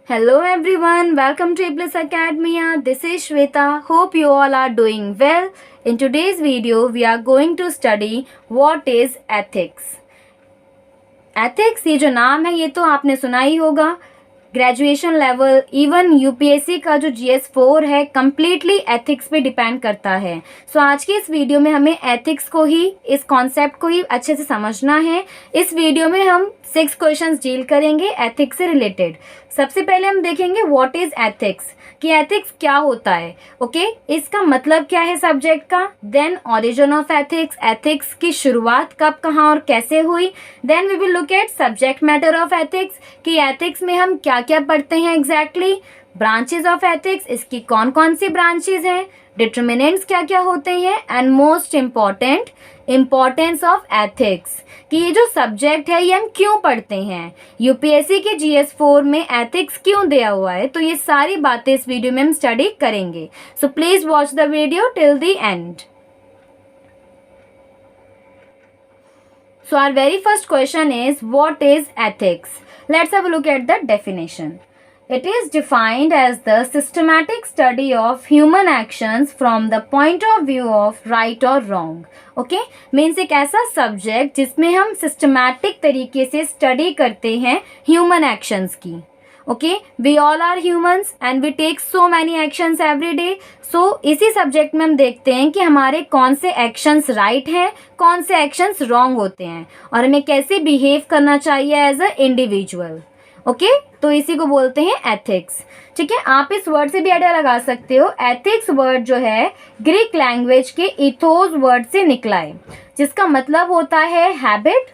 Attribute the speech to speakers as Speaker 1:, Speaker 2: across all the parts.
Speaker 1: Hello everyone, welcome to Iblis Academia. This is Shweta. Hope you all are doing well. In today's video, we are going to study what is ethics. Ethics ये जो नाम है ये तो आपने सुना ही होगा. ग्रेजुएशन लेवल इवन यूपीएससी का जो GS4 है कंप्लीटली एथिक्स पे डिपेंड करता है. सो आज की इस वीडियो में हमें एथिक्स को ही, इस कॉन्सेप्ट को ही अच्छे से समझना है. इस वीडियो में हम 6 क्वेश्चंस डील करेंगे एथिक्स से रिलेटेड. सबसे पहले हम देखेंगे व्हाट इज एथिक्स, कि एथिक्स क्या होता है. ओके, इसका मतलब क्या है सब्जेक्ट का. Then origin of ethics, ethics की शुरुआत कब, कहाँ और कैसे हुई. Then we will look at subject matter of ethics, कि एथिक्स में हम क्या क्या पढ़ते हैं एग्जैक्टली. ब्रांचेस ऑफ एथिक्स, इसकी कौन कौन सी ब्रांचेस हैं, डिटर्मिनेंट्स क्या क्या होते हैं, and most important importance of ethics, कि ये जो सब्जेक्ट है ये हम क्यों पढ़ते हैं, यूपीएससी के GS4 में एथिक्स क्यों दिया हुआ है. तो ये सारी बातें इस वीडियो में हम स्टडी करेंगे. So please watch the video till the end. So our very first question is, what is ethics? Let's have a look at the definition. It is defined as the systematic study of human actions from the point of view of right or wrong. Okay? Means एक ऐसा subject जिसमें हम systematic तरीके से study करते हैं human actions की. Okay? We all are humans and we take so many actions every day. So इसी सब्जेक्ट में हम देखते हैं कि हमारे कौन से एक्शंस राइट हैं, कौन से एक्शंस रॉन्ग होते हैं, और हमें कैसे बिहेव करना चाहिए एज अ इंडिविजुअल. ओके, तो इसी को बोलते हैं एथिक्स. ठीक है, आप इस वर्ड से भी आइडिया लगा सकते हो. एथिक्स वर्ड जो है ग्रीक लैंग्वेज के इथोस वर्ड से निकला है, जिसका मतलब होता है हैबिट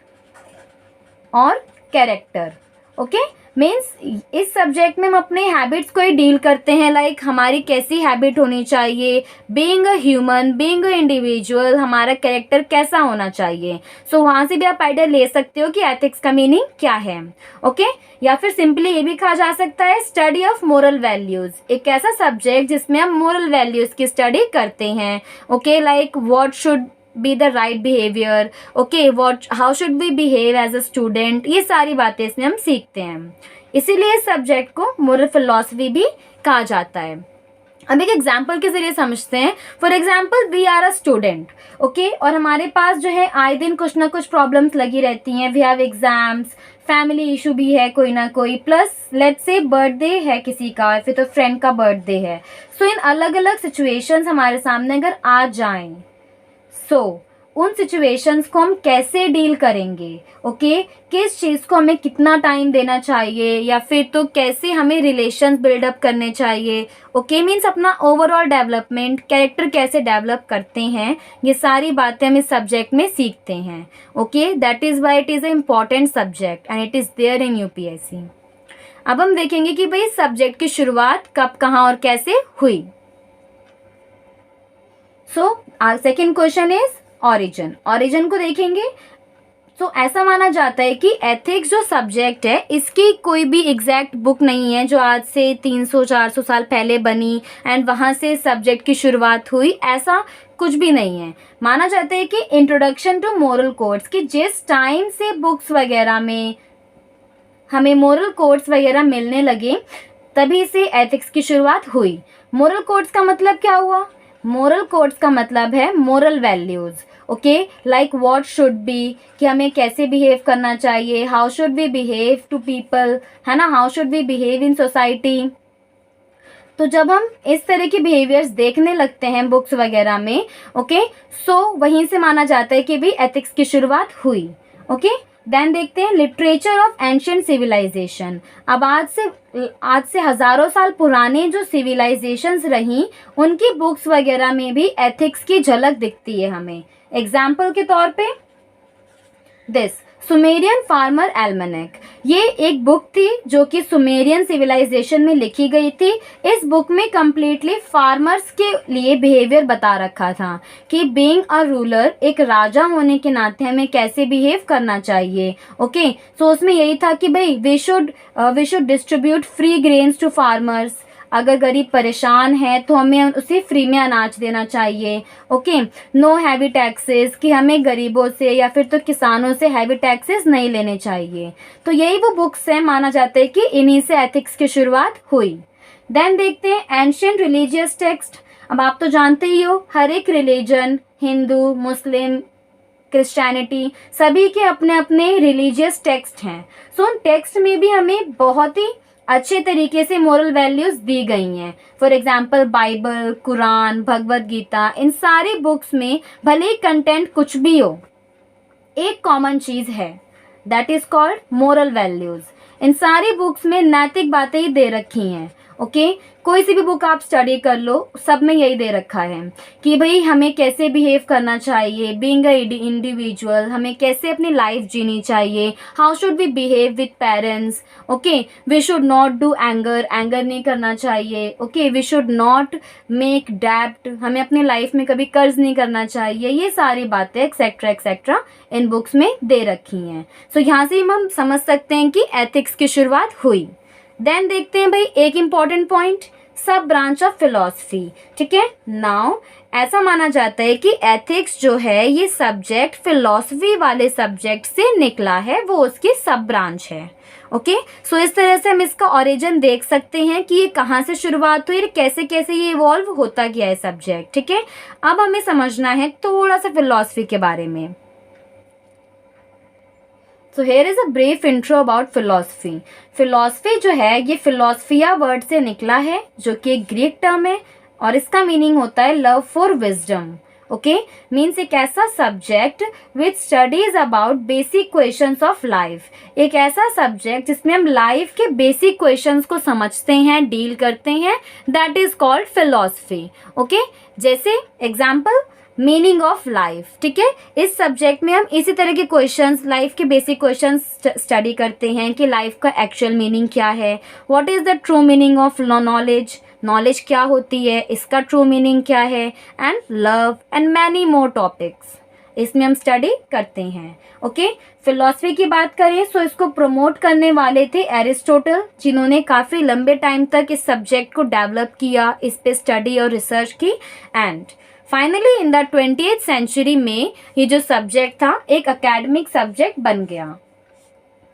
Speaker 1: और कैरेक्टर. ओके, मीन्स इस सब्जेक्ट में हम अपने हैबिट्स को ही डील करते हैं. लाइक हमारी कैसी हैबिट होनी चाहिए, being a human, being a individual, हमारा कैरेक्टर कैसा होना चाहिए. सो वहाँ से भी आप आइडिया ले सकते हो कि एथिक्स का मीनिंग क्या है. ओके, या फिर सिंपली ये भी कहा जा सकता है स्टडी ऑफ मोरल वैल्यूज, एक ऐसा सब्जेक्ट जिसमें हम मोरल वैल्यूज की स्टडी करते हैं. Okay, like what should be the right behavior, okay, how should we behave as a student, ये सारी बातें इसमें हम सीखते हैं. इसीलिए इस सब्जेक्ट को मोरल फिलॉसफी भी कहा जाता है. अब एक एग्जाम्पल के जरिए समझते हैं. For example, we are a student. Okay, और हमारे पास जो है आए दिन कुछ ना कुछ प्रॉब्लम्स लगी रहती हैं. We have exams, family issue भी है कोई ना कोई, प्लस लेट्स से बर्थडे है किसी का, फिर तो फ्रेंड का बर्थडे है. सो इन अलग अलग सिचुएशंस हमारे सामने अगर आ जाएं, उन सिचुएशंस को हम कैसे डील करेंगे. ओके, किस चीज़ को हमें कितना टाइम देना चाहिए, या फिर तो कैसे हमें रिलेशंस बिल्डअप करने चाहिए. ओके, मीन्स अपना ओवरऑल डेवलपमेंट, कैरेक्टर कैसे डेवलप करते हैं, ये सारी बातें हम इस सब्जेक्ट में सीखते हैं. Okay, that is why it is a important subject and it is there in UPSC. अब हम देखेंगे कि भाई सब्जेक्ट की शुरुआत कब, कहाँ और कैसे हुई. So our second question is origin. Origin को देखेंगे. सो ऐसा माना जाता है कि एथिक्स जो सब्जेक्ट है इसकी कोई भी एग्जैक्ट बुक नहीं है जो आज से 300-400 साल पहले बनी एंड वहाँ से सब्जेक्ट की शुरुआत हुई, ऐसा कुछ भी नहीं है. माना जाता है कि इंट्रोडक्शन टू मोरल कोड्स, कि जिस टाइम से बुक्स वगैरह में हमें मोरल कोड्स वगैरह मिलने लगे तभी से एथिक्स की शुरुआत हुई. मोरल कोड्स का मतलब क्या हुआ. मोरल कोड्स का मतलब है moral values. Okay, like what should be, कि हमें कैसे बिहेव करना चाहिए, how should we behave to people, है ना, how should we behave in society. तो जब हम इस तरह के बिहेवियर्स देखने लगते हैं बुक्स वगैरह में, ओके, सो वहीं से माना जाता है कि भी एथिक्स की शुरुआत हुई. ओके, देन देखते हैं लिटरेचर ऑफ एंशिएंट सिविलाइजेशन. अब आज से हजारों साल पुराने जो सिविलाइजेशंस रहीं उनकी बुक्स वगैरह में भी एथिक्स की झलक दिखती है हमें. एग्जाम्पल के तौर पे दिस सुमेरियन फार्मर एल्मनेक, ये एक बुक थी जो कि सुमेरियन सिविलाइजेशन में लिखी गई थी. इस बुक में कम्प्लीटली फार्मर्स के लिए बिहेवियर बता रखा था कि बीइंग अ रूलर, एक राजा होने के नाते हमें कैसे बिहेव करना चाहिए. ओके, सो उसमें यही था कि भाई we should distribute free grains to farmers. अगर गरीब परेशान है तो हमें उसे फ्री में अनाज देना चाहिए। ओके, नो हैवी टैक्सेस, कि हमें गरीबों से या फिर तो किसानों से हैवी टैक्सेस नहीं लेने चाहिए। तो यही वो बुक्स है, माना जाता है कि इन्हीं से एथिक्स की शुरुआत हुई। देन देखते हैं एंशिएंट रिलीजियस टेक्स्ट। अब आप तो जानते ही हो, हर एक रिलीजन, हिंदू, मुस्लिम, क्रिश्चियनिटी, सभी के अपने अपने रिलीजियस टेक्स्ट हैं। सो उन टेक्स्ट में भी हमें बहुत ही अच्छे तरीके से मोरल वैल्यूज दी गई हैं। For example Bible, Quran, Bhagavad Gita, इन सारी बुक्स में भले ही कंटेंट कुछ भी हो, एक कॉमन चीज है, that is called moral values. इन सारी बुक्स में नैतिक बातें ही दे रखी हैं। ओके, कोई सी भी बुक आप स्टडी कर लो, सब में यही दे रखा है कि भाई हमें कैसे बिहेव करना चाहिए, बीइंग अ इंडिविजुअल, हमें कैसे अपनी लाइफ जीनी चाहिए, how should we behave with parents. Okay, we should not do anger नहीं करना चाहिए। Okay, we should not make डेब्ट, हमें अपनी लाइफ में कभी कर्ज नहीं करना चाहिए। ये सारी बातें एक्सेट्रा एक्सेट्रा इन बुक्स में दे रखी हैं। सो यहाँ से हम समझ सकते हैं कि एथिक्स की शुरुआत हुई। देन देखते हैं भाई एक इंपॉर्टेंट पॉइंट, सब ब्रांच ऑफ फिलॉसफी। ठीक है, नाउ ऐसा माना जाता है कि एथिक्स जो है ये सब्जेक्ट फिलॉसफी वाले सब्जेक्ट से निकला है, वो उसकी सब ब्रांच है। ओके, सो इस तरह से हम इसका ओरिजिन देख सकते हैं कि ये कहाँ से शुरुआत हुई, कैसे कैसे ये इवॉल्व होता गया है सब्जेक्ट। ठीक है, अब हमें समझना है थोड़ा सा फिलॉसफी के बारे में। So here is a brief intro about philosophy. Philosophy जो है ये फिलॉसफिया वर्ड से निकला है, जो कि एक ग्रीक टर्म है और इसका मीनिंग होता है love for wisdom. Okay, means एक ऐसा subject which studies about basic questions of life. एक ऐसा सब्जेक्ट जिसमें हम लाइफ के बेसिक क्वेश्चंस को समझते हैं, डील करते हैं, that is called philosophy. Okay, जैसे एग्जाम्पल मीनिंग ऑफ लाइफ। ठीक है, इस सब्जेक्ट में हम इसी तरह के क्वेश्चंस, लाइफ के बेसिक क्वेश्चंस स्टडी करते हैं कि लाइफ का एक्चुअल मीनिंग क्या है, what is the true meaning of knowledge, knowledge क्या होती है, इसका ट्रू मीनिंग क्या है, and love and many more topics इसमें हम स्टडी करते हैं। ओके, फिलॉसफी की बात करें तो इसको प्रमोट करने वाले थे एरिस्टोटल, जिन्होंने काफ़ी लंबे टाइम तक इस सब्जेक्ट को डेवलप किया, इस पे स्टडी और रिसर्च की। And finally in the 20th century में ये जो सब्जेक्ट था एक एकेडमिक सब्जेक्ट बन गया।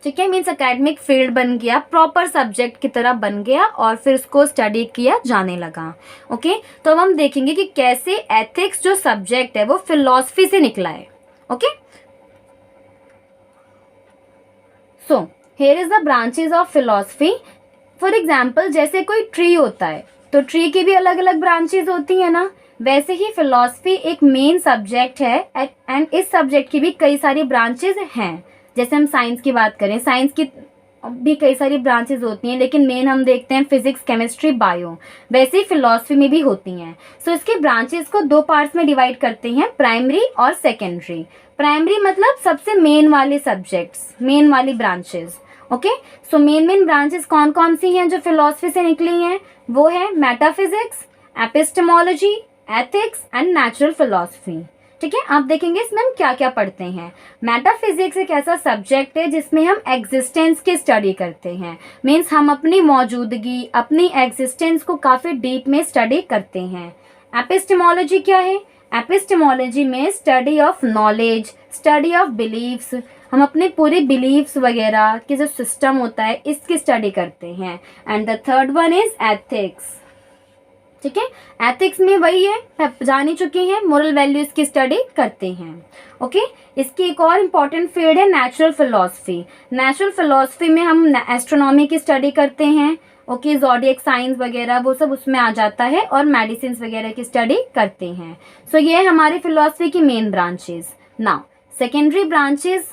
Speaker 1: ठीक है, मीन्स एकेडमिक फील्ड बन गया, प्रॉपर सब्जेक्ट की तरह बन गया और फिर उसको स्टडी किया जाने लगा। ओके, तो अब हम देखेंगे कि कैसे एथिक्स जो सब्जेक्ट है वो फिलॉसफी से निकला है। Okay, so here is the branches of philosophy. For example जैसे कोई ट्री होता है तो ट्री की भी अलग अलग ब्रांचेस होती है ना, वैसे ही फिलॉसफी एक मेन सब्जेक्ट है एंड इस सब्जेक्ट की भी कई सारी ब्रांचेस हैं। जैसे हम साइंस की बात करें, साइंस की भी कई सारी ब्रांचेस होती हैं, लेकिन मेन हम देखते हैं फिजिक्स, केमिस्ट्री, बायो, वैसे ही फिलॉसफी में भी होती हैं। सो इसके ब्रांचेस को दो पार्ट्स में डिवाइड करते हैं, प्राइमरी और सेकेंडरी। प्राइमरी मतलब सबसे मेन वाले सब्जेक्ट्स, मेन वाली branches. Okay, so main branches कौन कौन सी हैं जो फिलॉसफी से निकली हैं, वो है metaphysics, epistemology, ethics and natural philosophy. ठीक है, आप देखेंगे इसमें हम क्या क्या पढ़ते हैं। मेटाफिजिक्स एक ऐसा सब्जेक्ट है जिसमें हम एग्जिस्टेंस की स्टडी करते हैं, मीन्स हम अपनी मौजूदगी, अपनी एग्जिस्टेंस को काफ़ी डीप में स्टडी करते हैं। एपिस्टेमोलॉजी क्या है, एपिस्टेमोलॉजी में study of knowledge, study of beliefs, हम अपने पूरे बिलीव्स वगैरह की जो सिस्टम होता है इसकी स्टडी करते हैं। And the third one is ethics. ठीक है, एथिक्स में वही है, जान ही चुके हैं, मोरल वैल्यूज की स्टडी करते हैं। ओके, इसकी एक और इम्पॉर्टेंट फील्ड है नेचुरल फिलॉसफी। नेचुरल फिलॉसफी में हम एस्ट्रोनॉमी की स्टडी करते हैं। ओके, ज़ोडिएक साइंस वगैरह वो सब उसमें आ जाता है, और मेडिसिन वगैरह की स्टडी करते हैं। सो ये है हमारी फिलॉसफी की main branches. Now secondary branches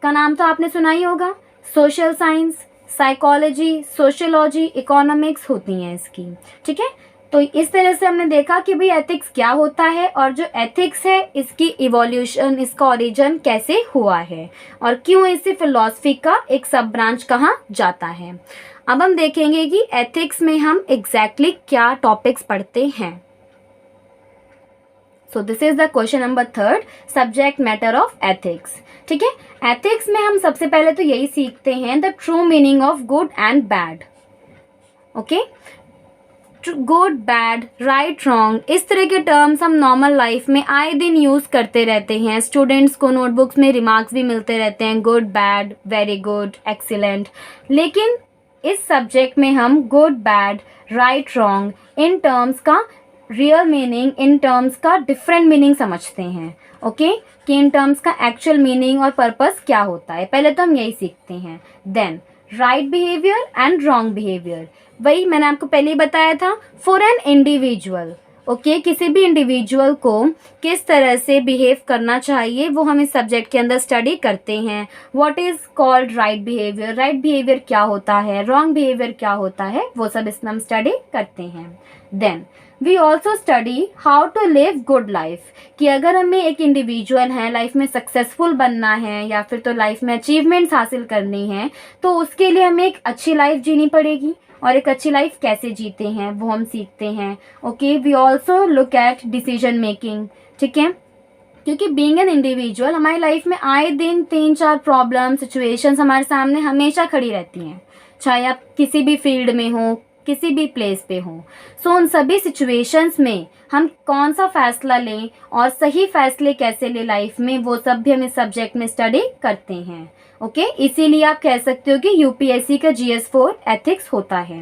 Speaker 1: का नाम तो आपने सुना ही होगा, social science, psychology, sociology, economics होती हैं इसकी। ठीक है, तो इस तरह से हमने देखा कि भाई एथिक्स क्या होता है, और जो एथिक्स है इसकी इवोल्यूशन, इसका ओरिजिन कैसे हुआ है, और क्यों इसे फिलॉसफी का एक सब ब्रांच कहा जाता है। अब हम देखेंगे कि एथिक्स में हम एग्जैक्टली क्या टॉपिक्स पढ़ते हैं। So this is the question number 3, subject matter of ethics. ठीक है, एथिक्स में हम सबसे पहले तो यही सीखते हैं the true meaning of good and bad. Okay, good bad right wrong, इस तरह के टर्म्स हम नॉर्मल लाइफ में आए दिन यूज़ करते रहते हैं. स्टूडेंट्स को नोटबुक्स में रिमार्क्स भी मिलते रहते हैं, good bad very good excellent. लेकिन इस सब्जेक्ट में हम गुड बैड राइट रॉन्ग इन टर्म्स का रियल मीनिंग, इन टर्म्स का डिफरेंट मीनिंग समझते हैं. ओके कि इन टर्म्स का एक्चुअल मीनिंग और पर्पस क्या होता है, पहले तो हम यही सीखते हैं. Then right behaviour and wrong behaviour, वही मैंने आपको पहले ही बताया था. फॉर एन इंडिविजुअल, ओके किसी भी इंडिविजुअल को किस तरह से बिहेव करना चाहिए वो हम इस सब्जेक्ट के अंदर स्टडी करते हैं. What is called right behaviour, right behaviour क्या होता है, रॉन्ग बिहेवियर क्या होता है, वो सब इसमें हम स्टडी करते हैं. Then we also study how to live good life, कि अगर हमें एक इंडिविजुअल है लाइफ में सक्सेसफुल बनना है या फिर तो लाइफ में अचीवमेंट्स हासिल करनी है, तो उसके लिए हमें एक अच्छी लाइफ जीनी पड़ेगी. और एक अच्छी लाइफ कैसे जीते हैं वो हम सीखते हैं. Okay we also look at decision making. ठीक है, क्योंकि बीइंग एन इंडिविजुअल हमारी लाइफ में आए दिन 3-4 प्रॉब्लम सिचुएशंस हमारे सामने हमेशा खड़ी रहती हैं, चाहे आप किसी भी फील्ड में हो, किसी भी प्लेस पे हो. सो उन सभी सिचुएशंस में हम कौन सा फैसला लें और सही फैसले कैसे लें लाइफ में, वो सब भी हम इस सब्जेक्ट में स्टडी करते हैं. ओके इसीलिए आप कह सकते हो कि यूपीएससी का GS4 एथिक्स होता है.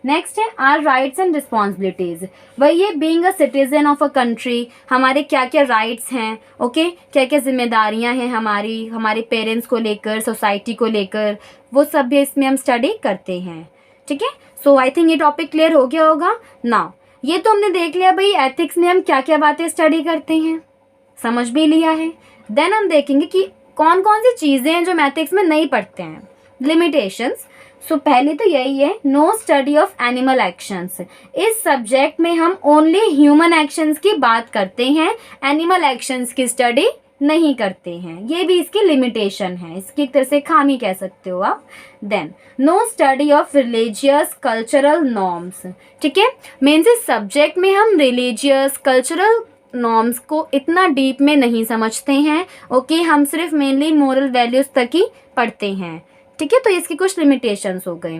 Speaker 1: नेक्स्ट है आर राइट्स एंड रिस्पॉन्सिबिलिटीज. वही है being a citizen of a country, हमारे क्या क्या राइट्स हैं, ओके क्या क्या जिम्मेदारियां हैं हमारी, हमारे पेरेंट्स को लेकर, सोसाइटी को लेकर, वो सब भी इसमें हम स्टडी करते हैं. ठीक है, सो आई थिंक ये टॉपिक क्लियर हो गया होगा. नाउ ये तो हमने देख लिया भाई एथिक्स में हम क्या क्या बातें स्टडी करते हैं, समझ भी लिया है. देन हम देखेंगे कि कौन कौन सी चीज़ें हैं जो हम एथिक्स में नहीं पढ़ते हैं. लिमिटेशंस. सो पहले तो यही है no study of animal actions. इस सब्जेक्ट में हम ओनली ह्यूमन एक्शंस की बात करते हैं, एनिमल एक्शंस की स्टडी नहीं करते हैं. ये भी इसकी लिमिटेशन है, इसकी एक तरह से खामी कह सकते हो आप. Then no study of religious cultural norms. ठीक है, मीन्स इस सब्जेक्ट में हम रिलीजियस कल्चरल नॉर्म्स को इतना डीप में नहीं समझते हैं. ओके हम सिर्फ मेनली मोरल वैल्यूज तक ही पढ़ते हैं. ठीक है, तो इसकी कुछ लिमिटेशंस हो गए.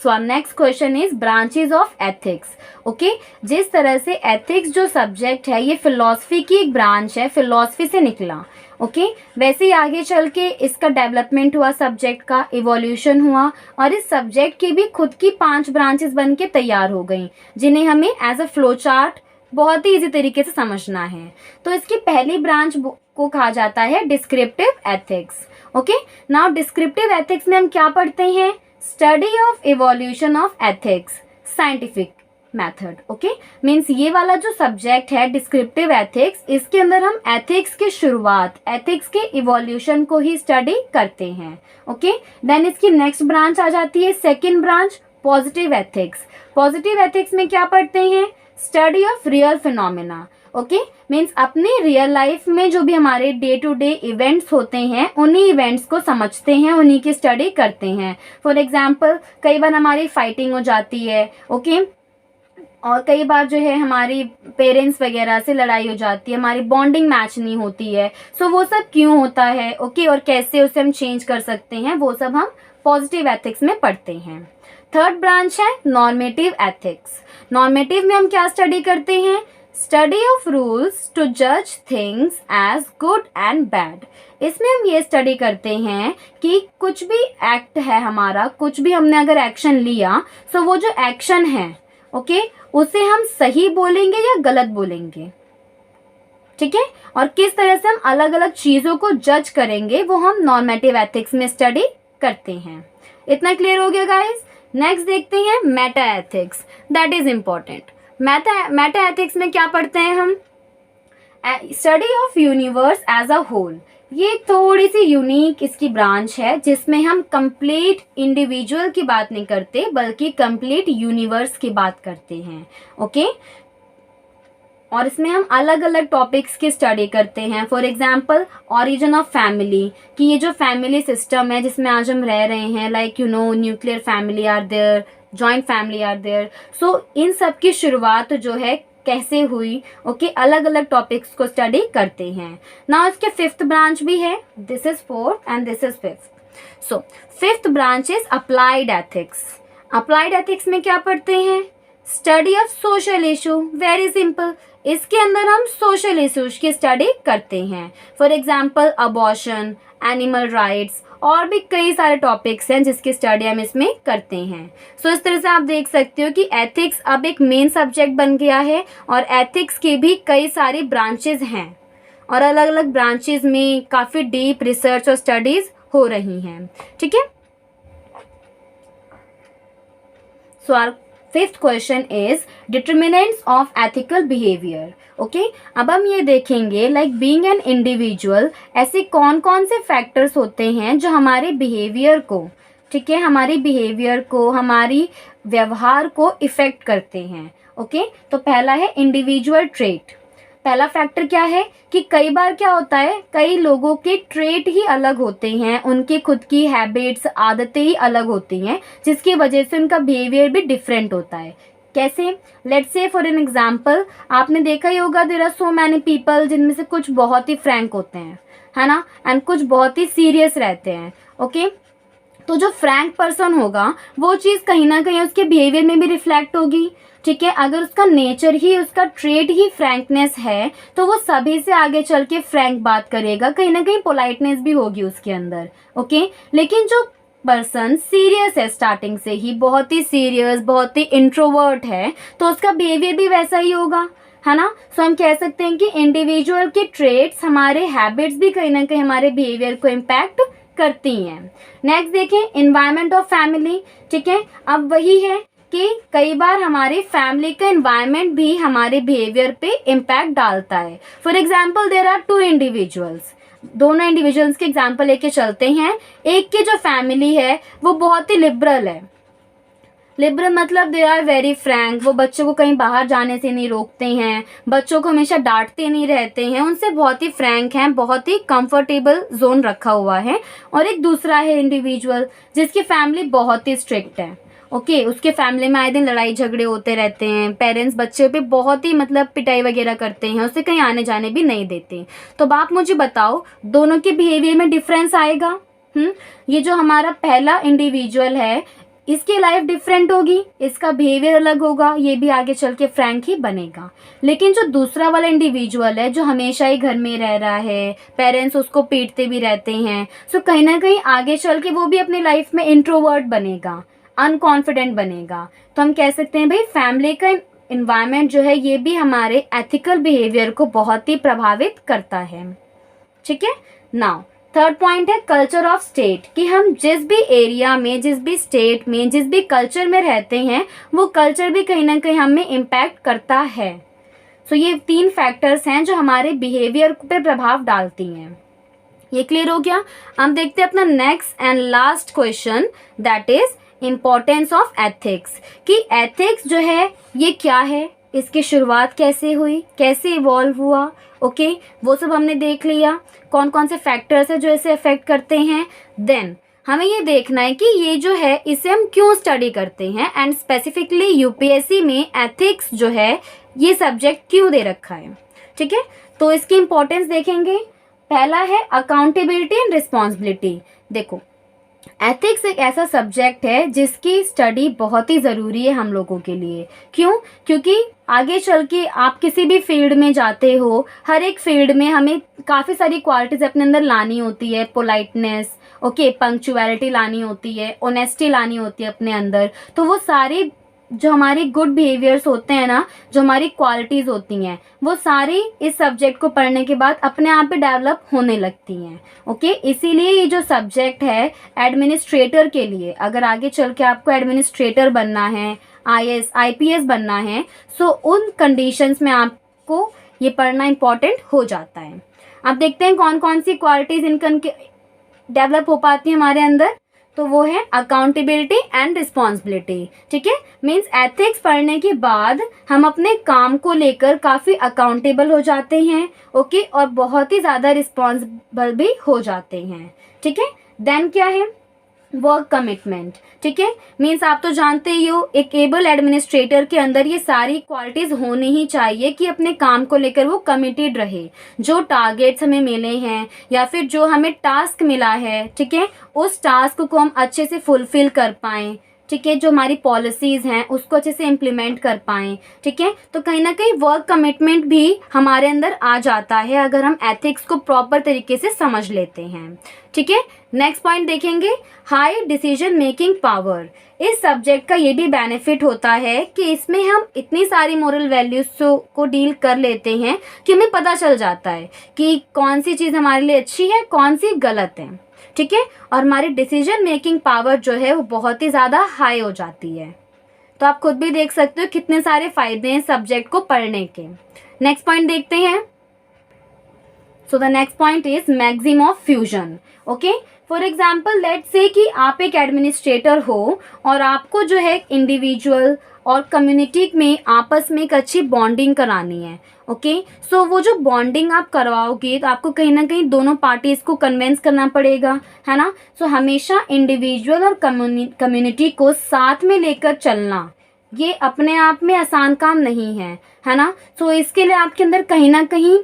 Speaker 1: So our next question is branches of ethics. Okay जिस तरह से एथिक्स जो सब्जेक्ट है ये फिलॉसफी की एक ब्रांच है, फिलॉसफी से निकला. ओके वैसे ही आगे चल के इसका डेवलपमेंट हुआ, सब्जेक्ट का इवोल्यूशन हुआ और इस सब्जेक्ट की भी खुद की 5 ब्रांचेस बन के तैयार हो गई, जिन्हें हमें एज अ फ्लो चार्ट बहुत ही इजी तरीके से समझना है. तो इसकी पहली ब्रांच को कहा जाता है descriptive ethics. Okay now descriptive ethics में हम क्या पढ़ते हैं, study of evolution of ethics scientific method. Okay means ये वाला जो सब्जेक्ट है डिस्क्रिप्टिव एथिक्स, इसके अंदर हम एथिक्स की शुरुआत, एथिक्स के इवोल्यूशन को ही स्टडी करते हैं. ओके देन इसकी नेक्स्ट ब्रांच आ जाती है second branch positive ethics. Positive ethics में क्या पढ़ते हैं, study of real phenomena. Okay means अपनी रियल लाइफ में जो भी हमारे डे टू डे इवेंट्स होते हैं उन्हीं इवेंट्स को समझते हैं, उन्हीं की स्टडी करते हैं. फॉर एग्जाम्पल कई बार हमारी फाइटिंग हो जाती है. ओके और कई बार जो है हमारी पेरेंट्स वगैरह से लड़ाई हो जाती है, हमारी बॉन्डिंग मैच नहीं होती है. सो वो सब क्यों होता है, ओके और कैसे उसे हम चेंज कर सकते हैं, वो सब हम पॉजिटिव एथिक्स में पढ़ते हैं. थर्ड ब्रांच है नॉर्मेटिव एथिक्स. नॉर्मेटिव में हम क्या स्टडी करते हैं, स्टडी ऑफ रूल्स टू जज things as good and bad. इसमें हम ये स्टडी करते हैं कि कुछ भी एक्ट है हमारा, कुछ भी हमने अगर एक्शन लिया, सो वो जो एक्शन है ओके उसे हम सही बोलेंगे या गलत बोलेंगे. ठीक है, और किस तरह से हम अलग अलग चीजों को जज करेंगे वो हम नॉर्मेटिव एथिक्स में स्टडी करते हैं. इतना क्लियर हो गया गाइस. नेक्स्ट देखते हैं meta ethics. That is important. Meta ethics में क्या पढ़ते हैं हम, study of universe as a whole. ये थोड़ी सी यूनिक इसकी ब्रांच है जिसमें हम कंप्लीट इंडिविजुअल की बात नहीं करते बल्कि कंप्लीट यूनिवर्स की बात करते हैं. ओके और इसमें हम अलग अलग टॉपिक्स की स्टडी करते हैं. For example origin of family, कि ये जो फैमिली सिस्टम है जिसमें आज हम रह रहे हैं, like you know nuclear family are there, joint family are there. So इन सब की शुरुआत जो है कैसे हुई, ओके अलग अलग टॉपिक्स को स्टडी करते हैं. नाउ इसके फिफ्थ ब्रांच भी है, this is fourth and this is fifth. So fifth branch is applied ethics. Applied ethics में क्या पढ़ते हैं? Study of social issue, very simple. इसके अंदर हम सोशल इश्यूज की स्टडी करते हैं। For example abortion, animal rights और भी कई सारे टॉपिक्स हैं जिसकी स्टडी हम इसमें करते हैं। सो इस तरह से आप देख सकते हो कि एथिक्स अब एक मेन सब्जेक्ट बन गया है और एथिक्स की भी कई सारी ब्रांचेज हैं और अलग अलग ब्रांचेज में काफ़ी डीप रिसर्च और स्टडीज हो रही हैं। ठीक है। So our fifth question is determinants of ethical behaviour. Okay, अब हम ये देखेंगे लाइक बीइंग एन इंडिविजुअल ऐसे कौन कौन से फैक्टर्स होते हैं जो हमारे बिहेवियर को, ठीक है, हमारी बिहेवियर को, हमारी व्यवहार को इफेक्ट करते हैं। ओके, तो पहला है इंडिविजुअल ट्रेट। पहला फैक्टर क्या है कि कई बार क्या होता है, कई लोगों के ट्रेट ही अलग होते हैं, उनकी खुद की हैबिट्स, आदतें ही अलग होती हैं, जिसकी वजह से उनका बिहेवियर भी डिफरेंट होता है। कैसे? Let's say for an example, आपने देखा ही होगा there are so many people जिनमें से कुछ बहुत ही फ्रैंक होते हैं, है ना, एंड कुछ बहुत ही सीरियस रहते हैं। ओके, तो जो फ्रैंक पर्सन होगा वो चीज़ कहीं ना कहीं उसके बिहेवियर में भी रिफ्लेक्ट होगी। ठीक है, अगर उसका नेचर ही, उसका ट्रेड ही फ्रैंकनेस है तो वो सभी से आगे चल के फ्रैंक बात करेगा, कहीं ना कहीं पोलाइटनेस भी होगी उसके अंदर। ओके, लेकिन जो पर्सन सीरियस है, स्टार्टिंग से ही बहुत ही सीरियस, बहुत ही इंट्रोवर्ट है, तो उसका बिहेवियर भी वैसा ही होगा, है ना। सो हम कह सकते हैं कि इंडिविजुअल के ट्रेड्स, हमारे हैबिट्स भी कहीं ना कहीं हमारे बिहेवियर को इम्पैक्ट करती हैं। नेक्स्ट देखें, एनवायरनमेंट ऑफ फैमिली। ठीक है, अब वही है कि कई बार हमारी फैमिली का एनवायरनमेंट भी हमारे बिहेवियर पे इम्पैक्ट डालता है। For example there are two individuals, दोनों इंडिविजुअल्स के एग्जाम्पल लेके चलते हैं। एक की जो फैमिली है वो बहुत ही लिबरल है। लिबरल मतलब दे आर वेरी फ्रैंक, वो बच्चों को कहीं बाहर जाने से नहीं रोकते हैं, बच्चों को हमेशा डांटते नहीं रहते हैं, उनसे बहुत ही फ्रैंक हैं, बहुत ही कंफर्टेबल जोन रखा हुआ है। और एक दूसरा है इंडिविजुअल जिसकी फैमिली बहुत ही स्ट्रिक्ट है। ओके, उसके फैमिली में आए दिन लड़ाई झगड़े होते रहते हैं, पेरेंट्स बच्चे पे बहुत ही मतलब पिटाई वगैरह करते हैं, उसे कहीं आने जाने भी नहीं देते। तो आप मुझे बताओ, दोनों के बिहेवियर में डिफरेंस आएगा? ये जो हमारा पहला इंडिविजुअल है इसकी लाइफ डिफरेंट होगी, इसका बिहेवियर अलग होगा, ये भी आगे चल के फ्रैंक ही बनेगा। लेकिन जो दूसरा वाला इंडिविजुअल है जो हमेशा ही घर में रह रहा है, पेरेंट्स उसको पीटते भी रहते हैं, सो कहीं ना कहीं आगे चल के वो भी अपनी लाइफ में इंट्रोवर्ट बनेगा, अनकॉन्फिडेंट बनेगा। तो हम कह सकते हैं भाई फैमिली का इन्वायरमेंट जो है ये भी हमारे एथिकल बिहेवियर को बहुत ही प्रभावित करता है। ठीक है। नाउ थर्ड पॉइंट है कल्चर ऑफ स्टेट, कि हम जिस भी एरिया में, जिस भी स्टेट में, जिस भी कल्चर में रहते हैं वो कल्चर भी कहीं ना कहीं हमें इम्पैक्ट करता है। सो ये 3 फैक्टर्स हैं जो हमारे बिहेवियर पे प्रभाव डालती हैं। ये क्लियर हो गया? हम देखते हैं अपना next and last question, that is importance of ethics, कि एथिक्स जो है ये क्या है, इसकी शुरुआत कैसे हुई, कैसे इवॉल्व हुआ। ओके, वो सब हमने देख लिया, कौन कौन से फैक्टर्स है जो इसे अफेक्ट करते हैं। देन हमें ये देखना है कि ये जो है इसे हम क्यों स्टडी करते हैं, एंड स्पेसिफिकली यूपीएससी में एथिक्स जो है ये सब्जेक्ट क्यों दे रखा है। ठीक है, तो इसकी इंपॉर्टेंस देखेंगे। पहला है अकाउंटेबिलिटी एंड रिस्पॉन्सिबिलिटी। देखो, एथिक्स एक ऐसा सब्जेक्ट है जिसकी स्टडी बहुत ही ज़रूरी है हम लोगों के लिए। क्यों? क्योंकि आगे चल के आप किसी भी फील्ड में जाते हो, हर एक फील्ड में हमें काफ़ी सारी क्वालिटीज़ अपने अंदर लानी होती है। पोलाइटनेस, ओके, पंक्चुअलिटी लानी होती है, ऑनेस्टी लानी होती है अपने अंदर। तो वो सारी जो हमारी गुड बिहेवियर्स होते हैं ना, जो हमारी क्वालिटीज़ होती हैं, वो सारी इस सब्जेक्ट को पढ़ने के बाद अपने आप ही डेवलप होने लगती हैं। ओके, इसीलिए ये जो सब्जेक्ट है एडमिनिस्ट्रेटर के लिए, अगर आगे चल के आपको एडमिनिस्ट्रेटर बनना है, आईएएस आईपीएस बनना है, सो उन कंडीशंस में आपको ये पढ़ना इम्पॉर्टेंट हो जाता है। अब देखते हैं कौन कौन सी क्वालिटीज़ इनकन डेवलप हो पाती है हमारे अंदर। तो वो है अकाउंटेबिलिटी एंड रिस्पॉन्सिबिलिटी। ठीक है, मीन्स एथिक्स पढ़ने के बाद हम अपने काम को लेकर काफ़ी अकाउंटेबल हो जाते हैं। ओके, और बहुत ही ज़्यादा रिस्पॉन्सिबल भी हो जाते हैं। ठीक है, देन क्या है वर्क कमिटमेंट। ठीक है, मीन्स आप तो जानते ही हो एक एबल एडमिनिस्ट्रेटर के अंदर ये सारी क्वालिटीज होनी ही चाहिए कि अपने काम को लेकर वो कमिटेड रहे। जो टारगेट्स हमें मिले हैं या फिर जो हमें टास्क मिला है, ठीक है, उस टास्क को हम अच्छे से फुलफिल कर पाएं, ठीक है, जो हमारी पॉलिसीज़ हैं उसको अच्छे से इम्प्लीमेंट कर पाएँ, ठीक है। तो कहीं ना कहीं वर्क कमिटमेंट भी हमारे अंदर आ जाता है अगर हम एथिक्स को प्रॉपर तरीके से समझ लेते हैं, ठीक है। नेक्स्ट पॉइंट देखेंगे, हाई डिसीजन मेकिंग पावर। इस सब्जेक्ट का ये भी बेनिफिट होता है कि इसमें हम इतनी सारी मोरल वैल्यूज को डील कर लेते हैं कि हमें पता चल जाता है कि कौन सी चीज़ हमारे लिए अच्छी है, कौन सी गलत है, ठीक है। और हमारी डिसीजन मेकिंग पावर जो है वो बहुत ही ज़्यादा हाई हो जाती है। तो आप खुद भी देख सकते हो कितने सारे फायदे हैं सब्जेक्ट को पढ़ने के। नेक्स्ट पॉइंट देखते हैं। So the next point is maximum of fusion. Okay, for example let's say कि आप एक एडमिनिस्ट्रेटर हो और आपको जो है इंडिविजुअल और कम्युनिटी में आपस में एक अच्छी बॉन्डिंग करानी है। ओके, सो वो जो बॉन्डिंग आप करवाओगे तो आपको कहीं ना कहीं दोनों पार्टीज को कन्विंस करना पड़ेगा, है ना। सो हमेशा इंडिविजुअल और कम्युनिटी को साथ में लेकर चलना ये अपने आप में आसान काम नहीं है ना। सो इसके लिए आपके अंदर कहीं ना कहीं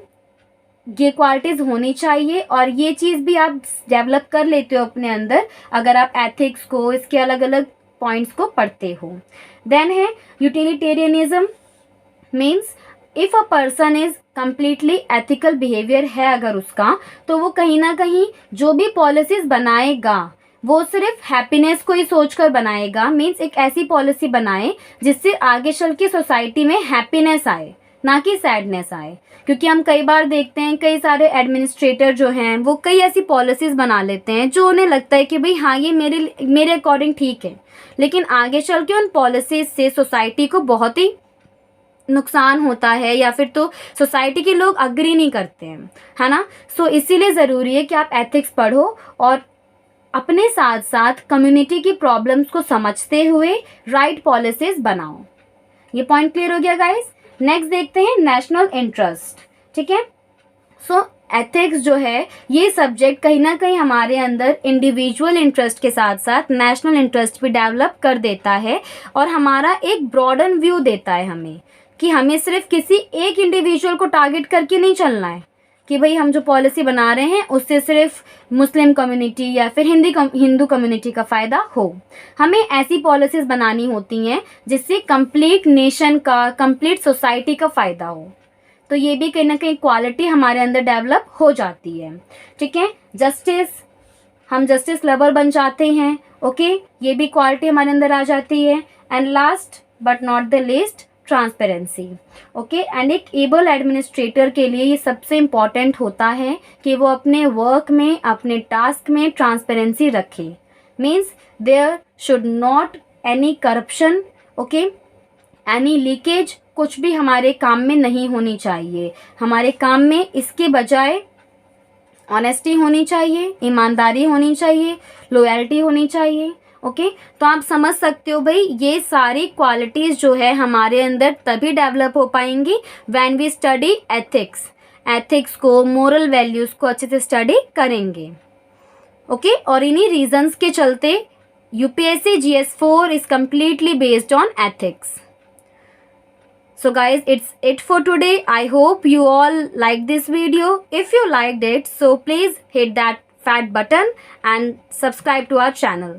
Speaker 1: ये क्वालिटीज़ होनी चाहिए और ये चीज़ भी आप डेवलप कर लेते हो अपने अंदर अगर आप एथिक्स को, इसके अलग अलग पॉइंट्स को पढ़ते हो। देन है utilitarianism, means if a person is completely ethical behaviour है अगर उसका, तो वो कहीं ना कहीं जो भी पॉलिसीज बनाएगा वो सिर्फ हैप्पीनेस को ही सोचकर बनाएगा। मीन्स एक ऐसी पॉलिसी बनाए जिससे आगे चल के सोसाइटी में हैप्पीनेस आए, ना कि सैडनेस आए। क्योंकि हम कई बार देखते हैं कई सारे एडमिनिस्ट्रेटर जो हैं वो कई ऐसी पॉलिसीज़ बना लेते हैं जो उन्हें लगता है कि भाई हाँ ये मेरे अकॉर्डिंग ठीक है, लेकिन आगे चल के उन पॉलिसीज से सोसाइटी को बहुत ही नुकसान होता है या फिर तो सोसाइटी के लोग अग्री नहीं करते हैं, है ना। सो इसीलिए ज़रूरी है कि आप एथिक्स पढ़ो और अपने साथ साथ कम्युनिटी की प्रॉब्लम्स को समझते हुए राइट पॉलिसीज बनाओ। ये पॉइंट क्लियर हो गया गाइस। नेक्स्ट देखते हैं नेशनल इंटरेस्ट, ठीक है। सो एथिक्स जो है ये सब्जेक्ट कहीं ना कहीं हमारे अंदर इंडिविजुअल इंटरेस्ट के साथ साथ नेशनल इंटरेस्ट भी डेवलप कर देता है और हमारा एक ब्रॉडन व्यू देता है हमें कि हमें सिर्फ किसी एक इंडिविजुअल को टारगेट करके नहीं चलना है कि भाई हम जो पॉलिसी बना रहे हैं उससे सिर्फ मुस्लिम कम्युनिटी या फिर हिंदू कम्युनिटी का फ़ायदा हो। हमें ऐसी पॉलिसीज़ बनानी होती हैं जिससे कंप्लीट नेशन का, कंप्लीट सोसाइटी का फ़ायदा हो। तो ये भी कहीं ना कहीं क्वालिटी हमारे अंदर डेवलप हो जाती है, ठीक है। जस्टिस, हम जस्टिस लवर बन जाते हैं। ओके, ये भी क्वालिटी हमारे अंदर आ जाती है। And last but not the least, transparency. Okay, and एक एबल एडमिनिस्ट्रेटर के लिए ये सबसे इम्पॉर्टेंट होता है कि वो अपने वर्क में, अपने टास्क में ट्रांसपेरेंसी रखे। Means there should not any corruption, okay, any leakage, कुछ भी हमारे काम में नहीं होनी चाहिए। हमारे काम में इसके बजाय ऑनेस्टी होनी चाहिए, ईमानदारी होनी चाहिए, लॉयल्टी होनी चाहिए। ओके, तो आप समझ सकते हो भाई ये सारी क्वालिटीज़ जो है हमारे अंदर तभी डेवलप हो पाएंगी when we study ethics. Ethics को, मोरल वैल्यूज़ को अच्छे से स्टडी करेंगे। ओके, और इन्हीं रीजंस के चलते UPSC GS4 is completely based on ethics. So guys, it's it for today. I hope you all liked this video. If you liked it, so please hit that fat button and subscribe to our channel.